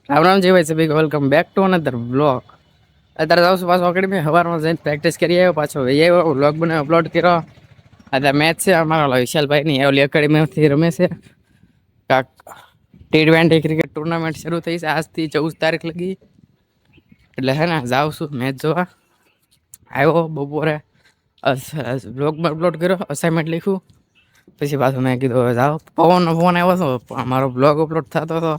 રામ રામ જી ભાઈ સભી welcome back to another blog. અત્યારે જાઉં છું પાછો અકેડમી. સવારમાં જઈને પ્રેક્ટિસ કરી આવ્યો, પાછો એ આવ્યો, બ્લોગ બનાવી અપલોડ કર્યો. અત્યારે મેચ છે અમારા વિશાલભાઈની, ઓલી એકેડમીથી રમે છે. કાંક T20 ક્રિકેટ ટુર્નામેન્ટ શરૂ થઈ છે આજથી 14 તારીખ લગી. એટલે હે ને જાઉં છું મેચ જોવા. આવ્યો બપોરે બ્લોગમાં અપલોડ કર્યો, અસાઇનમેન્ટ લખ્યું. પછી પાછું મેં કીધું હવે જાઓ. પવનનો ફોન આવ્યો હતો, અમારો બ્લોગ અપલોડ થતો હતો.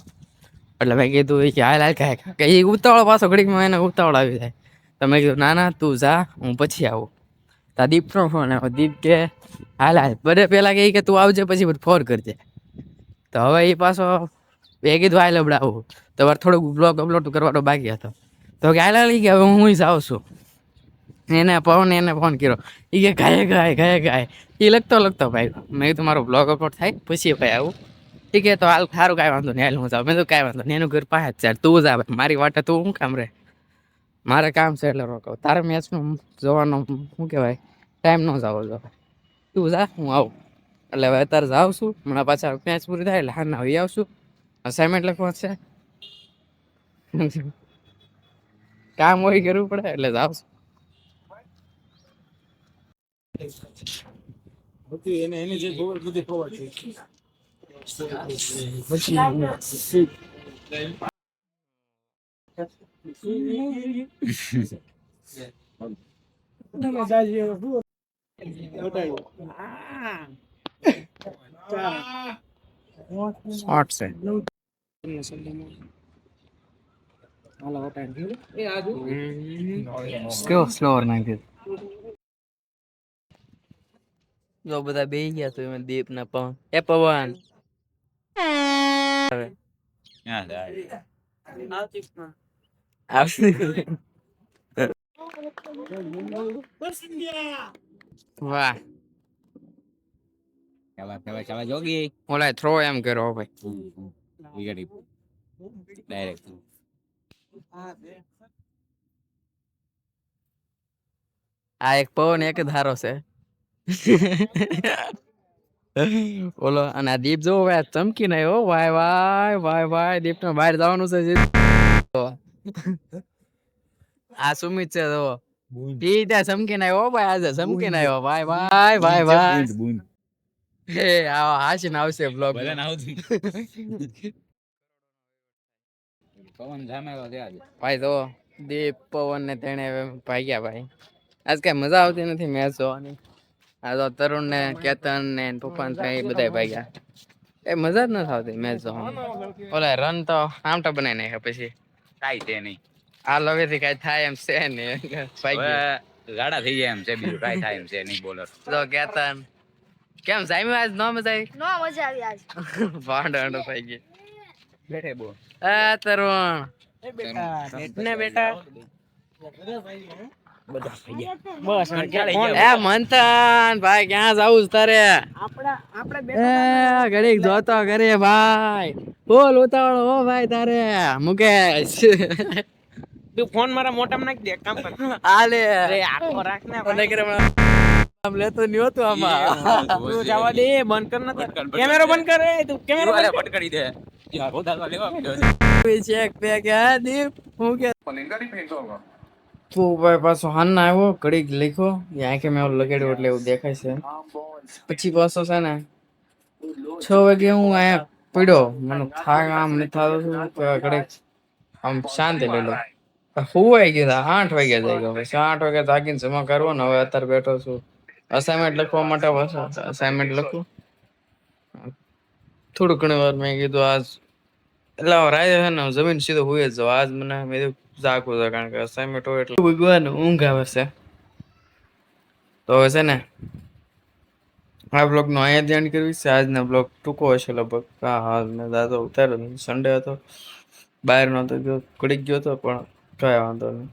એટલે મેં કીધું કે હાલ હાલ કાંઈ કે એ ઉતાવળ પાછો ઘડીકમાં એને ઉતાવળ આવી જાય. તો મેં કીધું ના ના તું જા, હું પછી આવું. તા દીપનો ફોન આવ્યો. દીપ કે હાલ હાલ બધે પહેલાં કે તું આવજે પછી ફોન કરજે. તો હવે એ પાછો એ કીધું હાલ લબડાવું. તો વાર થોડુંક બ્લોગ અપલોડ કરવાનો બાકી હતો. તો કે હાલ હાલ કે હવે હું જાઉં છું. એને ફોન કર્યો. એ કે ગાય એ લખતો ભાઈ. મેં કીધું મારો બ્લોગ અપલોડ થાય પછી ભાઈ આવું. ઠીક છે તો હાલ સારું કાંઈ વાંધો નહીં, હાલ હું જાઉં. મેં તો કાંઈ વાંધો નહીં, એનું ઘર પાસે જ છે, તું જા ભાઈ, મારી વાટે તું શું કામ રે, મારે કામ છે એટલે રોકાવ. તારે મેચનું જોવાનો શું કહેવાય ટાઈમ ન જાવો જો, તું જા હું આવું. એટલે હવે અત્યારે જાઉં છું, હમણાં પાછા મેચ પૂરી થાય એટલે હારના આવી આવશું. અસાઇનમેન્ટ લખવા છે, કામ હોય કરવું પડે એટલે જાઉં છું. એને જે ખબર બધી ખબર છે. સ્લોવર નાખી જો બધા બેહી ગયા તો એમાં દીપ ના પવન પવન વાહ ચાલા જોગી ઓલા થ્રો એમ કરો ભાઈ ડાયરેક્ટ. આ એક પવન એક ધારો છે. બોલો અને આ દીપ જોવો ભાઈ ચમકી નહીં હો ભાઈ ભાઈ દીપ ને બહાર જવાનું છે. આ સુમિત છે તો ઈ ત્યાં ચમકી નહીં હો ભાઈ, આજે ચમકી નહીં હો ભાઈ. હે આવો હાસીને આવશે બ્લોગ પવન જામેલો ભાઈ. તો દીપ પવન ને તેને ભાગ્યા ભાઈ. આજ કઈ મજા આવતી નથી મેચ જોવાની. આ તો તરુણ ને કેતન ને તોફાન થાય બધા ભાગ્યા. એ મજા જ નથી આવતી મેચ જોવાની. ઓલા રન તો આમટા બનાવી નાખ્યા પછી કાઈ છે નહીં. આ લવે થી કઈ થાય એમ છે નહીં, ગાડા થઈ જાય એમ છે, બીજું કઈ થાય એમ છે નહીં. બોલર તો કેતન કેમ સાઈમે આજ નો મજા આવી? નો મજા આવી આજ. ભાંડો થઈ ગઈ બેઠે બો. આ તરુણ એ બેટા બેટા મંથન ભાઈ ક્યાં જાવું તારે? ઘડીક જોતો કરે ભાઈ, બોલ ઉતાવળ હો ભાઈ તારે. મુકેશ તું ફોન મારા મોટામાં નાખી દે, કામ કર. આલે આખો રાખ ને લેતો નહીં હોતું આમાં. તું જવા દે, બંધ કર નથી. કેમેરો બંધ કરે તું, કેમેરો બંધ કરી દે. યાર હોદાવા લેવા ચેક પે કે દીપ હું કે પલિંગાડી ફેંકતો હોગા. તું ભાઈ પાછો હાન આવ્યો, ઘડીક લખ્યો, આંખે મેં લગાડ્યો એટલે એવું દેખાય છે. પછી પાછો છે ને 6 વાગે હું અહીંયા પડ્યો, મને થાક આમ નથી થતો. ઘડીક આમ શાંતિ લઈ લો. હુવાઈ ગયા 8 વાગ્યા જાય ગયો. પછી 8 વાગે જાગીને જમા કરવો ને હવે અત્યારે બેઠો છું અસાઇનમેન્ટ લખવા માટે. અસાઇનમેન્ટ લખું થોડું ઘણી વાર. મેં કીધું આજ એટલે રાય છે ને જમીન સીધો હુઈ જ જાવ. આજ મને મેં જાગવું છે કારણ કે અસાઇનમેન્ટ હોય એટલે ભગવાન ઊંઘ આવે છે. તો હવે છે ને આ બ્લોગ નો અહીંયા ધ્યાન કરવી છે. આજના બ્લોગ ટૂંકો હશે લગભગ. હા મેં દાદો ઉતાર્યો, સન્ડે હતો, બહાર નતો ગયો, ઘડીક ગયો હતો પણ કઈ વાંધો નહીં.